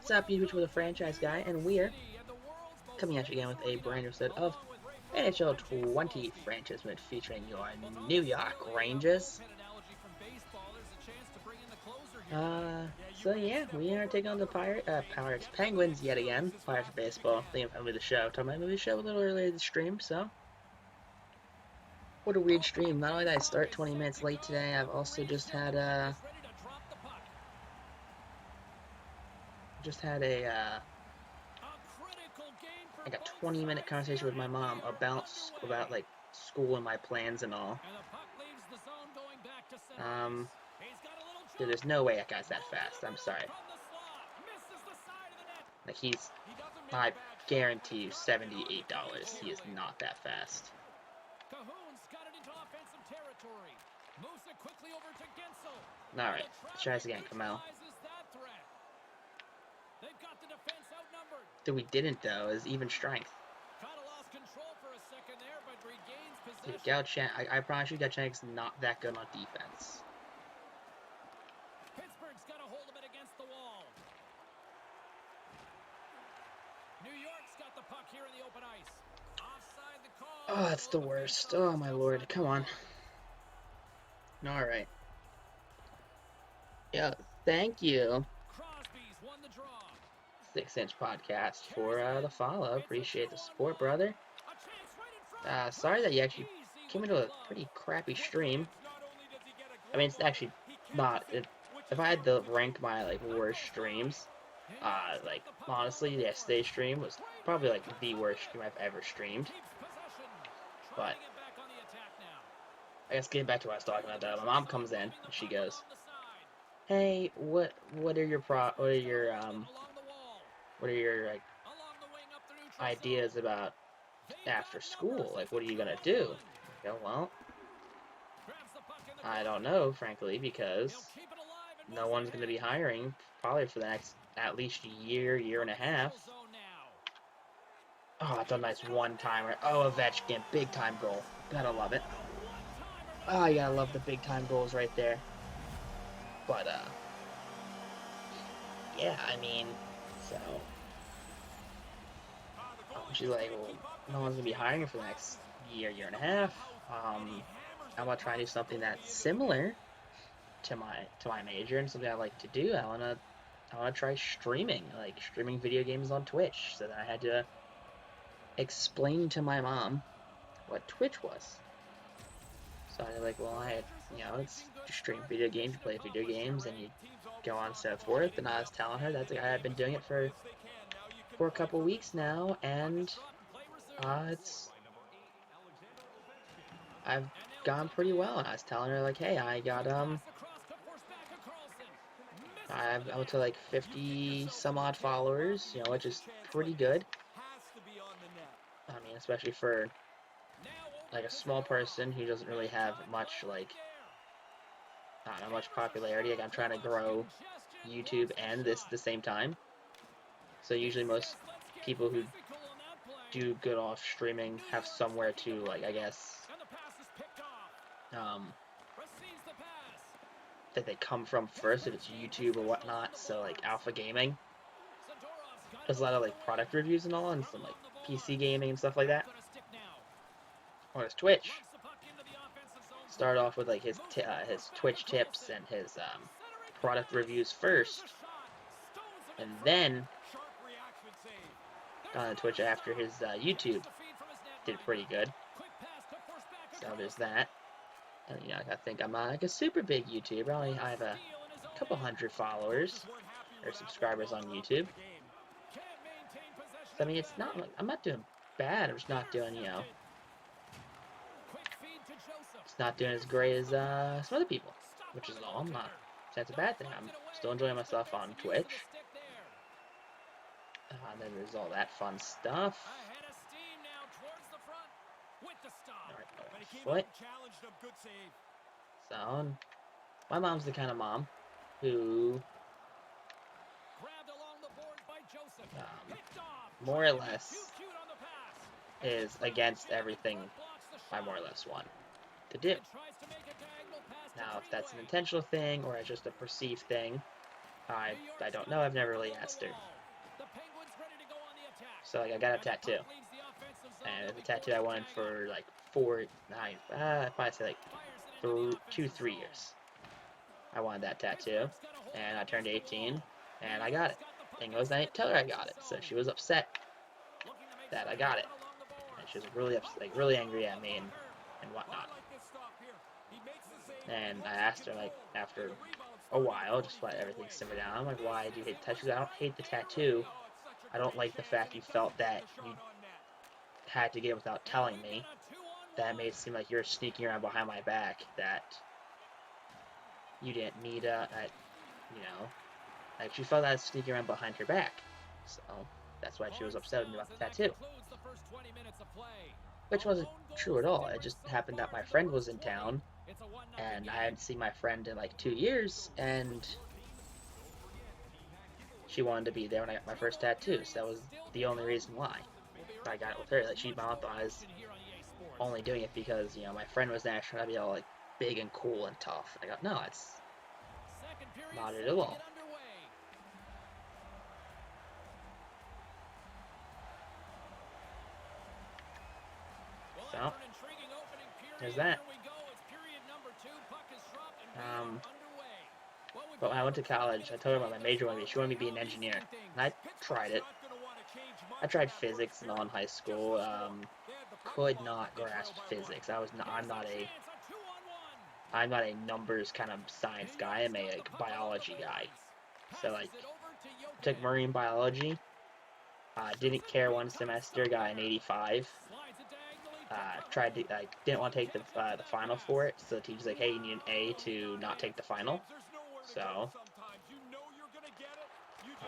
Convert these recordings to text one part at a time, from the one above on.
What's up, YouTube, with a franchise guy, and we're coming at you again with a brand new set of NHL 20 franchise mode featuring your New York Rangers. So yeah, we are taking on the Penguins yet again. Pirates of Baseball, the MLB The Show. Talking about MLB The Show a little earlier this stream, so what a weird stream. Not only did I start 20 minutes late today, I've also just had a like a 20-minute conversation with my mom about like school and my plans and all. Dude, there's no way that guy's that fast. I'm sorry. Like I guarantee you $78. He is not that fast. Alright, let's try this again, Kamel. Dude, we didn't though, is even strength. Dude, Galchenyuk, I promise you Galchenyuk's not that good on defense. Pittsburgh's got a hold of it against the wall. New York's got the puck here in the open ice. Offside the call. Oh, that's the worst. Oh my lord, come on. Alright. Yeah, thank you. Crosby's won the draw. 6-inch podcast for the follow. Appreciate the support, brother. Sorry that you actually came into a pretty crappy stream. I mean, it's actually not. If I had to rank my like worst streams, like honestly, yesterday's stream was probably like the worst stream I've ever streamed. But I guess getting back to what I was talking about, though, my mom comes in and she goes, "Hey, what are your like ideas about after school? Like, what are you gonna do?" I go, "Well, I don't know, frankly, because no one's gonna be hiring probably for the next at least year and a half." Oh, that's a nice one-timer. Oh, Ovechkin, big-time goal. Gotta love it. Oh, you gotta love the big-time goals right there. But, yeah, I mean, so... she's like, well, no one's gonna be hiring for the next year and a half. I'm gonna try to do something that's similar to my major and something I like to do. I wanna try streaming, like streaming video games on Twitch. So then I had to explain to my mom what Twitch was. So I was like, well, it's to stream video games, you play video games, and you go on and so forth. And I was telling her that I've been doing it for a couple weeks now, and I've gone pretty well. And I was telling her like, hey, I got I'm up to like 50 some odd followers, which is pretty good. I mean, especially for like a small person who doesn't really have much much popularity. Like, I'm trying to grow YouTube and this at the same time. So usually most people who do good off streaming have somewhere to, like, I guess, that they come from first, if it's YouTube or whatnot. So like Alpha Gaming, there's a lot of like product reviews and all, and some like PC gaming and stuff like that. Or his Twitch. Start off with like his Twitch tips and his product reviews first, and then on Twitch after his YouTube did pretty good. So there's that. And, I think I'm like a super big YouTuber. I have a couple hundred followers or subscribers on YouTube. So, I mean, it's not like I'm not doing bad. I'm just not doing, it's not doing as great as some other people, which is all. I'm not. That's a bad thing. I'm still enjoying myself on Twitch. And then there's all that fun stuff. Alright, foot. So, my mom's the kind of mom who more or less is against everything I more or less want to do. Now, if that's an intentional thing or it's just a perceived thing, I don't know. I've never really asked her. So like I got a tattoo, and the tattoo I wanted for like probably say like 3 years. I wanted that tattoo, and I turned 18, and I got it. Thing was, I didn't tell her I got it, so she was upset that I got it, and she was like really angry at me and whatnot. And I asked her like after a while, just let everything simmer down. I'm like, why do you hate the tattoo? I don't hate the tattoo. I don't like the fact you felt that you had to get it without telling me. That made it seem like you're sneaking around behind my back. That you didn't need like she felt that I was sneaking around behind her back. So that's why she was upset with me about the tattoo. Which wasn't true at all. It just happened that my friend was in town, and I hadn't seen my friend in like 2 years, and she wanted to be there when I got my first tattoo, so that was the only reason why I got it with her. Like, she thought I was only doing it because, my friend was there trying to be all, like, big and cool and tough. And I go, no, it's not it at all. So, there's that. But when I went to college, I told her about my major wanted to be. She wanted me to be an engineer, and I tried it. I tried physics and all in high school. Could not grasp physics. I'm not a numbers kind of science guy. I'm a like biology guy. So like, I took marine biology. Didn't care one semester. Got an 85. Didn't want to take the final for it. So the teacher's like, hey, you need an A to not take the final. So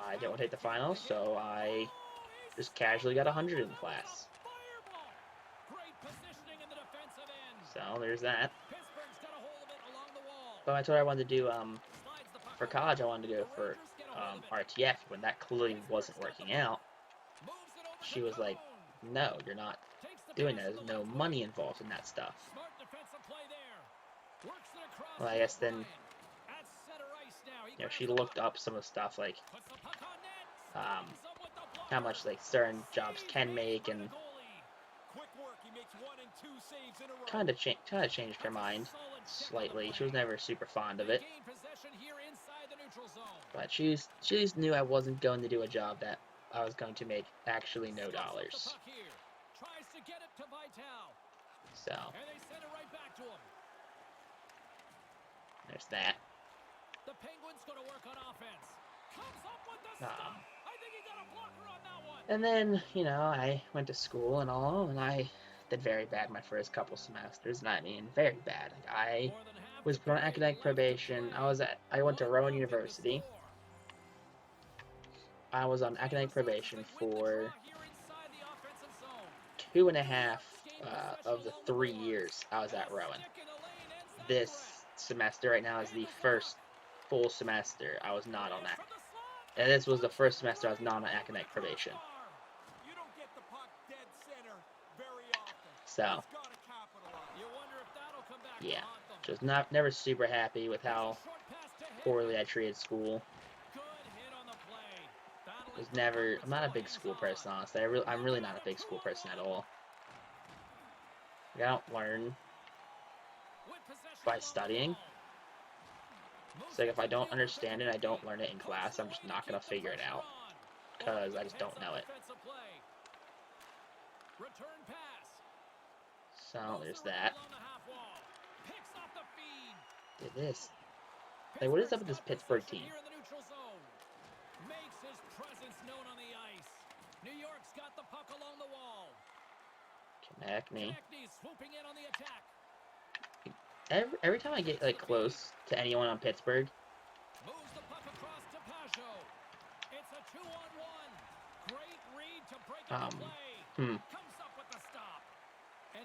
I didn't want to take the final, so I just casually got 100 in class. So there's that. But I told her I wanted to do for college. I wanted to go for RTF when that clearly wasn't working out. She was like, "No, you're not doing that. There's no money involved in that stuff." Well, I guess then, she looked up some of the stuff like how much like certain jobs can make, and kind of changed her mind slightly. She was never super fond of it, but she knew I wasn't going to do a job that I was going to make actually no dollars. So there's that. The Penguins going to work on offense. Comes up with the stop. I think he got a blocker on that one. And then, I went to school and all, and I did very bad my first couple semesters, and I mean very bad. Like, I was put on academic probation. I went to Rowan University. I was on academic probation for 2.5 of the 3 years I was at Rowan. This semester right now is the first full semester I was not on that. And this was the first semester I was not on academic probation. So, yeah, just never super happy with how poorly I treated school. I'm not a big school person, honestly. I'm really not a big school person at all. I don't learn by studying. So like, if I don't understand it, I don't learn it in class, I'm just not going to figure it out, because I just don't know it. So, there's that. Look at this. Like, what is up with this Pittsburgh team? Konechny. Every time I get like close to anyone on Pittsburgh,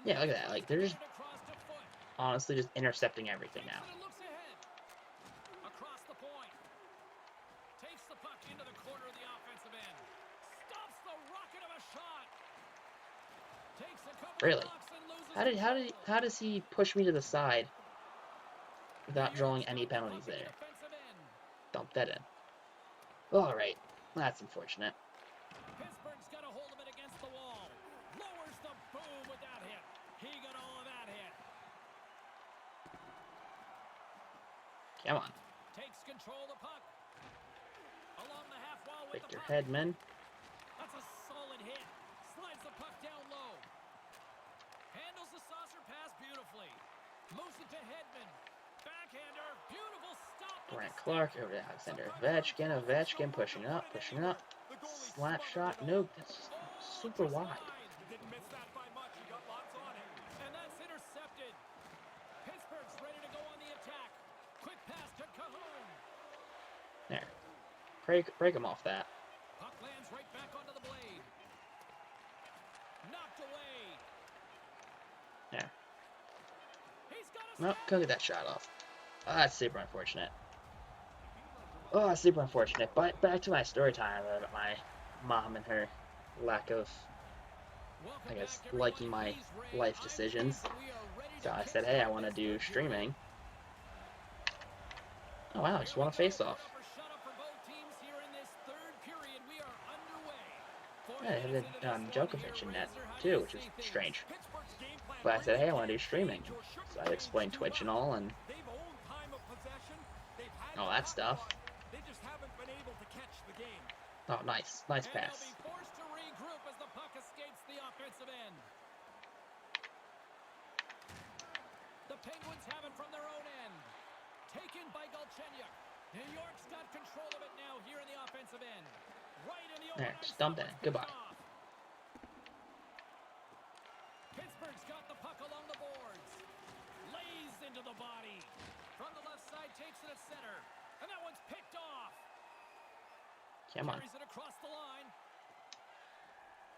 yeah, look at that. Like, they're just honestly just intercepting everything now. Really? How does he push me to the side without drawing any penalties there? Dump that in. Alright. That's unfortunate. Come on. Takes control of the puck. Along the half wall with Pick the your puck. head, men. That's a solid hit. Slides the puck down low. Handles the saucer pass beautifully. Moves it to Hedman. Backhander. Beautiful stop. Grant Clark over to Alexander Ovechkin. Ovechkin pushing up, pushing up. Slap shot. Nope, that's super wide. Didn't miss that by much. He got lots on it. And that's intercepted. Pittsburgh's ready to go on the attack. Quick pass to Cahoon. There. Break him off that. Puck lands right back onto the blade. Knocked away. There. He's got a Nope, couldn't get that shot off. Oh, that's super unfortunate. Oh, that's super unfortunate. But back to my story time about my mom and her lack of, I guess, liking my life decisions. So I said, hey, I want to do streaming. Oh wow, I just won a face-off. Yeah, they had Djokovic in net too, which is strange. But I said, hey, I want to do streaming. So I explained Twitch and all, and all that stuff. Oh, nice. Nice pass. The Penguins have it from their own end. Taken by Galchenyuk. New York's got control of it now here in the offensive end. Right in the open There, just dump that in. Goodbye. Pittsburgh's got the puck along the boards. Lays into the body. From the left side, takes it at center. And that one's picked off. Come on. Carries it across the line.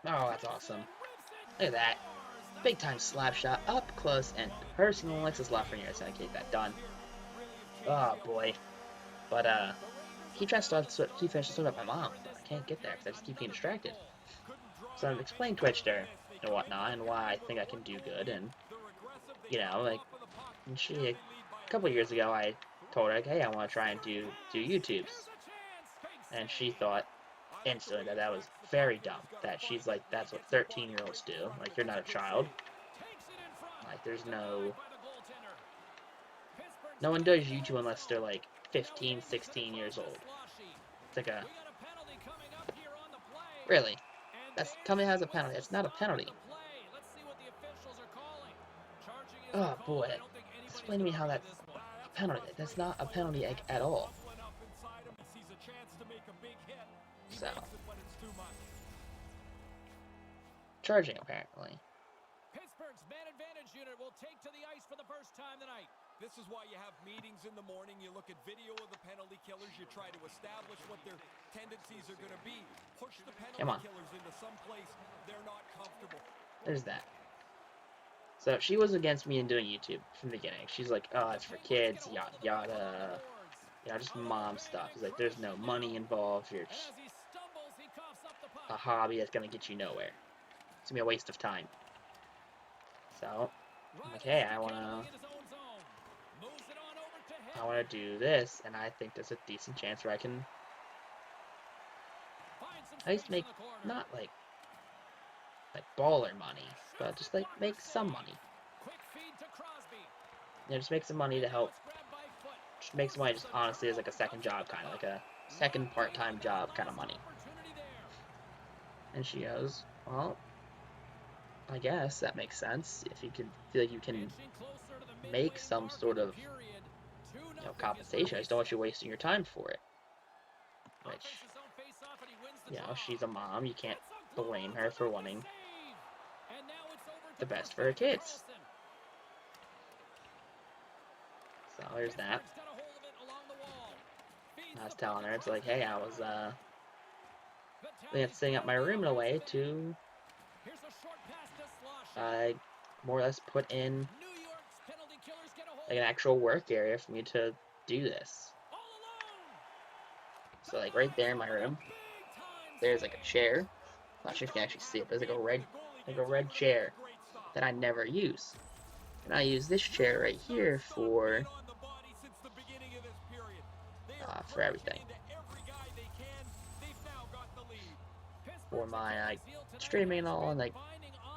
Oh, that's awesome. Look at that. Big time slap shot up close and personal. Alexis Lafreniere going to keep that done. Oh boy. But keep trying to keep finishing up my mom. But I can't get there because I just keep getting distracted. So I've explained Twitch to her and whatnot and why I think I can do good, and you know, like, and she a couple years ago I told her, like, hey, I want to try and do YouTubes, and she thought instantly that that was very dumb. That she's like, that's what 13-year-olds do. Like, you're not a child. Like, there's no one does YouTube unless they're like 15, 16 years old. It's like a really. Tell me how's a penalty. It's not a penalty. Oh boy. Explain to me how that's a penalty. That's not a penalty at all. So. Charging, apparently. Pittsburgh's man advantage unit will take to the ice for the first time tonight. This is why you have meetings in the morning. You look at video of the penalty killers. You try to establish what their tendencies are going to be. Push the penalty killers into some place they're not comfortable. There's that. So she was against me in doing YouTube from the beginning. She's like, oh, it's for kids, yada yada. You know, just mom stuff. She's like, there's no money involved. You're just a hobby that's going to get you nowhere. It's going to be a waste of time. So, I'm like, hey, I want to do this, and I think there's a decent chance where I can at least make, not like baller money, but just like make some money. You know, just make some money to help, just make some money just honestly as like a second job, kind of like a second part-time job kind of money. And she goes, well, I guess that makes sense. If you can feel like you can make some sort of, you know, compensation. I just don't want you wasting your time for it. Which, you know, she's a mom. You can't blame her for wanting the best for her kids. So there's that. I was telling her, it's like, hey, I was setting up my room in a way to more or less put in like an actual work area for me to do this. So like right there in my room, there's like a chair. Not sure if you can actually see it, but there's like a red chair that I never use. And I use this chair right here for everything. For my streaming and all, and like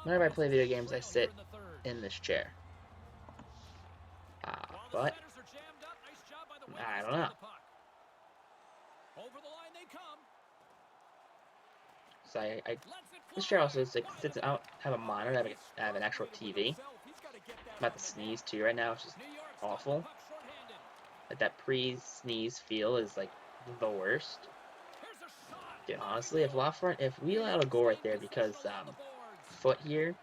whenever I play video games, I sit in this chair. But I don't know. Over the line they come. So this chair also is like sits. I don't have a monitor. I have an actual TV. I'm about to sneeze too right now, which is awful. Like that pre-sneeze feel is like the worst. Dude, honestly, if we allowed a goal right there because Foot here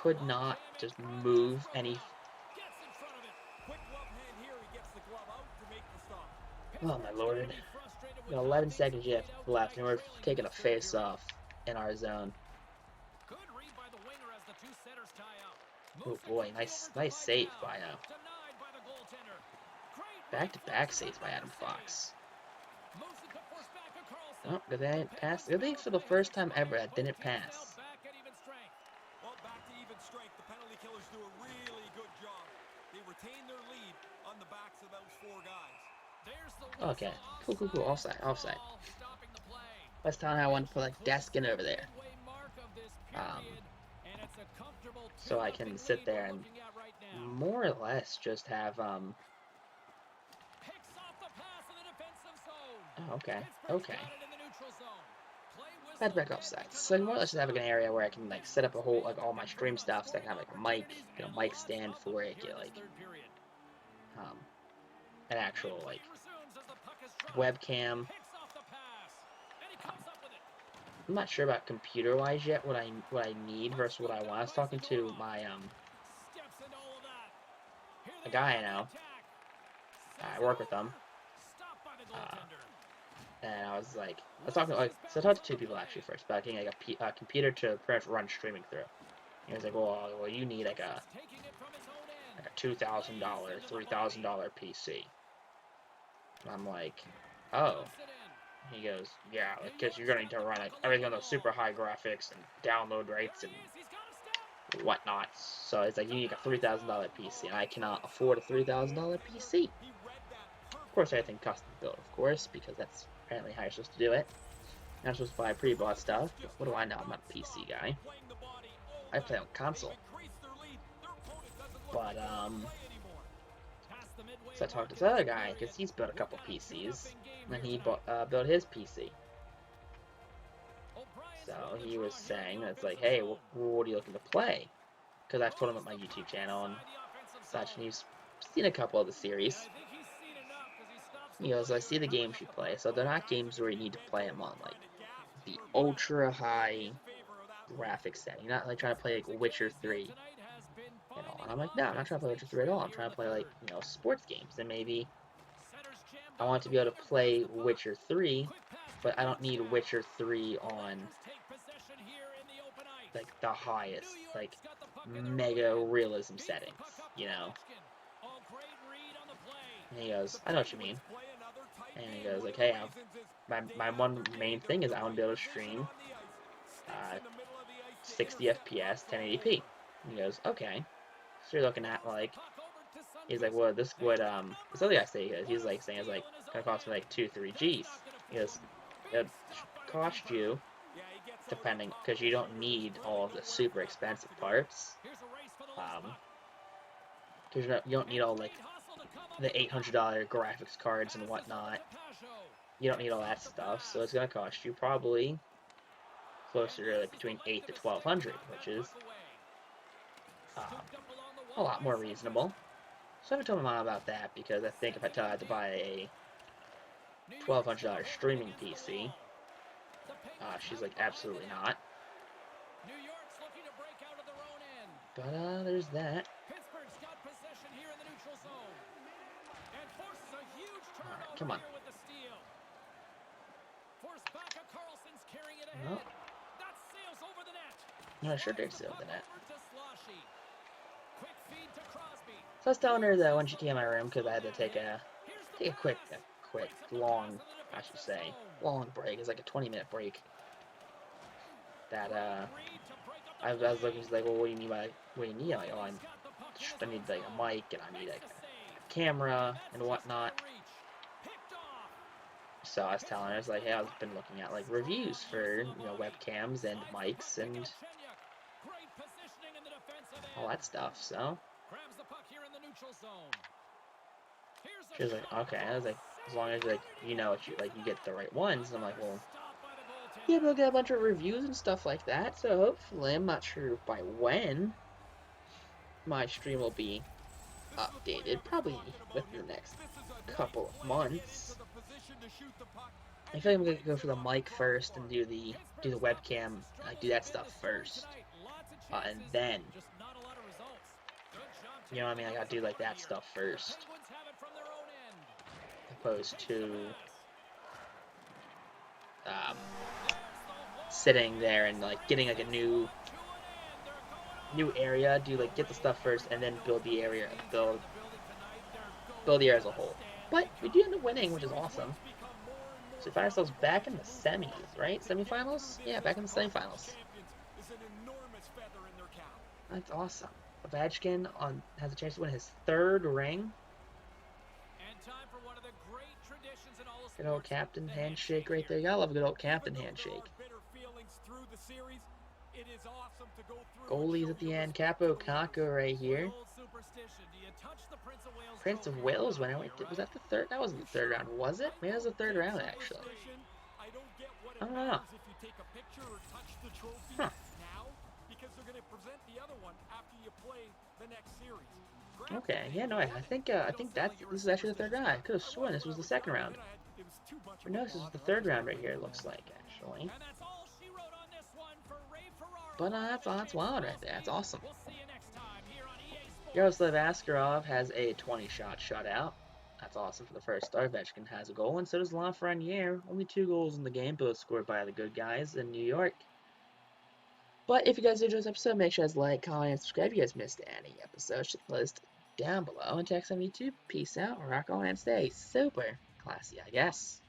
could not just move any. Oh my lord! 11 seconds left, and we're taking a face-off in our zone. Oh boy, nice save by back-to-back saves by Adam Fox. Oh, good thing it passed. Good thing for the first time ever that didn't pass. Well, back to even strength. The penalty killers do a really good job. They retain their lead on the backs of those 4 guys. Okay, cool. Offside. Let's tell him how I want to put like Deskin over there. So I can sit there and more or less just have Oh, okay. That's back offside. So more or less just have like an area where I can like set up a whole all my stream stuff. So I can have like a mic, mic stand for it, get like an actual like webcam. I'm not sure about computer-wise yet what I need versus what I want. I was talking to my a guy I know. I work with them. And I was talking I talked to 2 people actually first about getting like a computer to pretty much run streaming through. And he was like, well, you need like a $2,000, $3,000 PC. And I'm like, oh. He goes, yeah, because you're gonna need to run like everything on those super high graphics and download rates and whatnot. So it's like you need a $3,000 PC, and I cannot afford a $3,000 PC. Of course, everything custom built, of course, because that's apparently how you're supposed to do it. I'm supposed to buy pre-bought stuff, but what do I know? I'm not a PC guy. I play on console. But so I talked to this other guy because he's built a couple PCs, and he built his PC. So he was saying, it's like, hey, what are you looking to play? Because I've told him about my YouTube channel and such, and he's seen a couple of the series. He goes, I see the games you play, so they're not games where you need to play them on like the ultra high graphics setting. You're not like trying to play like Witcher 3. And I'm like, no, I'm not trying to play Witcher 3 at all. I'm trying to play like, sports games. And maybe I want to be able to play Witcher 3, but I don't need Witcher 3 on like the highest, like mega realism settings, And he goes, I know what you mean. And he goes like, hey, my one main thing is I want to be able to stream 60 FPS, 1080p. And he goes, okay. So you're looking at like, he's like, well, this would this other guy say, he's like saying it's like gonna cost me like 2-3 G's. He goes, it cost you, depending, because you don't need all of the super expensive parts. Because you don't need all like the $800 graphics cards and whatnot. You don't need all that stuff, so it's gonna cost you probably closer to like between $800 to $1,200, which is a lot more reasonable. So I haven't told my mom about that because I think if I had to buy a $1,200 streaming PC, she's like, absolutely not. But there's that. Alright, come on. No. No, I sure did seal the net. So I was telling her that when she came in my room, because I had to take a quick, long, I should say, long break. It's like a 20-minute break. That I was looking, she's like, well, what do you need? I'm like, oh, I need like a mic, and I need like a camera and whatnot. So I was telling her, I was like, hey, I've been looking at like reviews for webcams and mics and all that stuff. So She was like, okay. I was like, as long as like you know what you like, you get the right ones. And I'm like, well, yeah, we'll get a bunch of reviews and stuff like that. So hopefully, I'm not sure by when my stream will be updated. Probably within the next couple of months. I feel like I'm gonna go for the mic first and do the webcam, like do that stuff first, and then you know what I mean. I gotta do like that stuff first, opposed to sitting there and like getting like a new area. Do like get the stuff first and then build the area, build the area as a whole. But we do end up winning, which is awesome. So we find ourselves back in the semis, right? Semifinals? Yeah, back in the semifinals. That's awesome. Ovechkin has a chance to win his 3rd ring. Good old captain handshake right there. You gotta love a good old captain handshake. Goalies at the end. Capo Kakko right here. Prince of Wales went out. Was that the 3rd? That wasn't the 3rd round, was it? Maybe it was the 3rd round, actually. I don't know. Huh. Okay, yeah, no, I think this is actually the 3rd round. I could have sworn this was the 2nd round. But no, this is the 3rd round right here, it looks like, actually. But that's wild right there. That's awesome. Yaroslav Askarov has a 20-shot shutout. That's awesome for the first start. Ovechkin has a goal, and so does Lafreniere. Only 2 goals in the game, both scored by the good guys in New York. But if you guys enjoyed this episode, make sure you guys like, comment, and subscribe. If you guys missed any episodes, check the list down below. And check us on YouTube. Peace out, rock on, and stay super classy, I guess.